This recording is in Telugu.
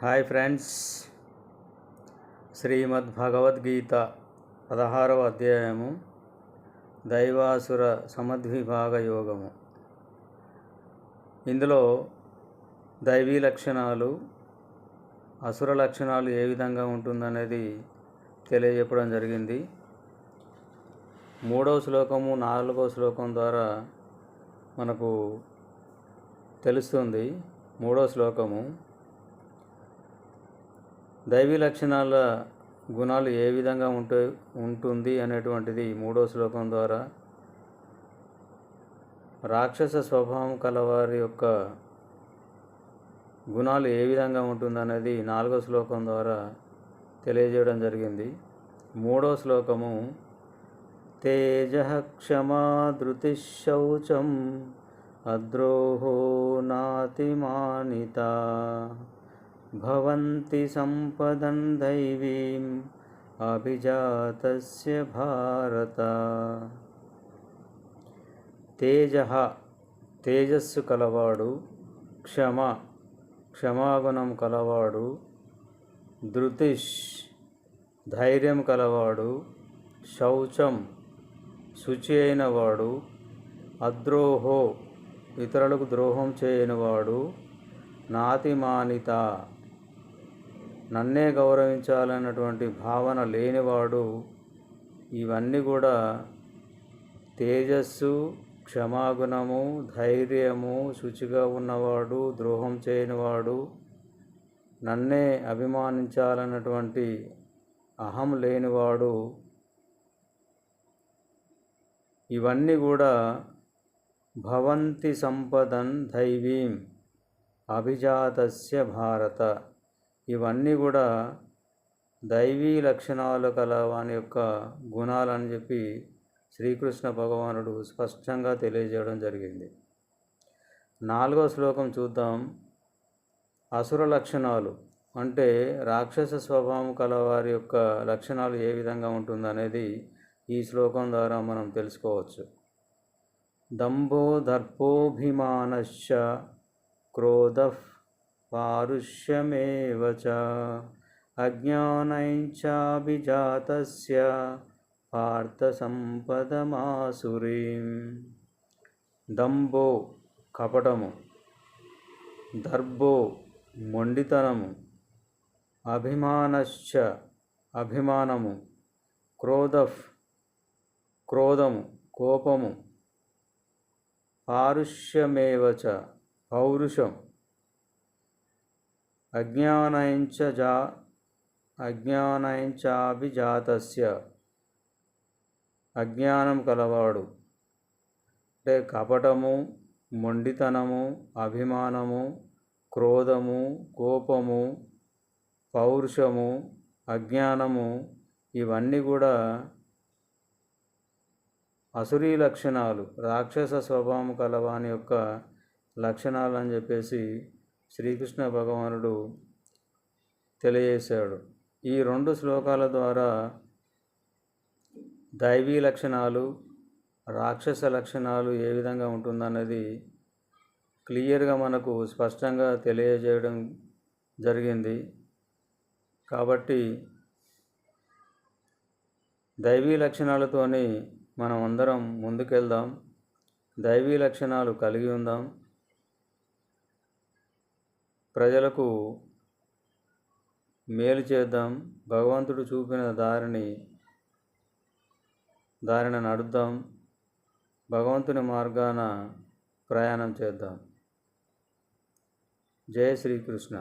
హాయ్ ఫ్రెండ్స్, శ్రీమద్ భగవద్గీత 16వ అధ్యాయము దైవాసుర సమద్విభాగ యోగము. ఇందులో దైవీ లక్షణాలు, అసుర లక్షణాలు ఏ విధంగా ఉంటుందనేది తెలియజెప్పడం జరిగింది. 3వ శ్లోకము 4వ శ్లోకం ద్వారా మనకు తెలుస్తుంది. 3వ శ్లోకము దైవీ లక్షణాల గుణాలు ఏ విధంగా ఉంటుంది అనేటువంటిది 3వ శ్లోకం ద్వారా, రాక్షస స్వభావం కలవారి యొక్క గుణాలు ఏ విధంగా ఉంటుందనేది 4వ శ్లోకం ద్వారా తెలియజేయడం జరిగింది. 3వ శ్లోకము తేజః క్షమా ధృతి శౌచం అద్రోహో నాతిమానితా భవంతి సంపదం దైవీం అభిజాతస్య భారత. తేజః తేజస్సు కలవాడు, క్షమాగుణం కలవాడు, ధృతిష్ ధైర్యం కలవాడు, శౌచం శుచి అయినవాడు, అద్రోహో ఇతరులకు ద్రోహం చేయనివాడు, నాతిమానిత నన్నే గౌరవించాలన్నటువంటి భావన లేనివాడు. ఇవన్నీ కూడా తేజస్సు, క్షమాగుణము, ధైర్యము, శుచిగా ఉన్నవాడు, ద్రోహం చేయనివాడు, నన్నే అభిమానించాలన్నటువంటి అహం లేనివాడు, ఇవన్నీ కూడా భవంతి సంపదన్ దైవీం అభిజాతస్య భారత. ఇవన్నీ కూడా దైవీ లక్షణాలు కల వాని యొక్క గుణాలని చెప్పి శ్రీకృష్ణ భగవానుడు స్పష్టంగా తెలియజేయడం జరిగింది. 4వ శ్లోకం చూద్దాం. అసుర లక్షణాలు అంటే రాక్షస స్వభావం కల వారి యొక్క లక్షణాలు ఏ విధంగా ఉంటుందనేది ఈ శ్లోకం ద్వారా మనం తెలుసుకోవచ్చు. దంభో దర్పోభిమానశ్చ క్రోధః పారుష్యమేవ చ అజ్ఞానైశ్చాభిజాతస్య పార్థ సంపదమాసురీం. దంభో కపటము, దర్భో మొండితనము, అభిమానశ్చ అభిమానము, క్రోధము కోపము, పారుష్యమేవ చ పౌరుషం, అజ్ఞానైశ్చాభిజాతస్య అజ్ఞానం కలవాడు. అంటే కపటము, మొండితనము, అభిమానము, క్రోధము, కోపము, పౌరుషము, అజ్ఞానము, ఇవన్నీ కూడా అసురీ లక్షణాలు, రాక్షస స్వభావం కలవాని యొక్క లక్షణాలు అని చెప్పేసి శ్రీకృష్ణ భగవానుడు తెలియజేశాడు. ఈ 2 శ్లోకాల ద్వారా దైవీ లక్షణాలు, రాక్షస లక్షణాలు ఏ విధంగా ఉంటుందన్నది క్లియర్గా మనకు స్పష్టంగా తెలియజేయడం జరిగింది. కాబట్టి దైవీ లక్షణాలతోని మనం అందరం ముందుకెళ్దాం, దైవీ లక్షణాలు కలిగి ఉందాం, ప్రజలకు మేలు చేద్దాం, భగవంతుడు చూపిన దారిన నడుద్దాం, భగవంతుని మార్గాన ప్రయాణం చేద్దాం. జయ శ్రీకృష్ణ.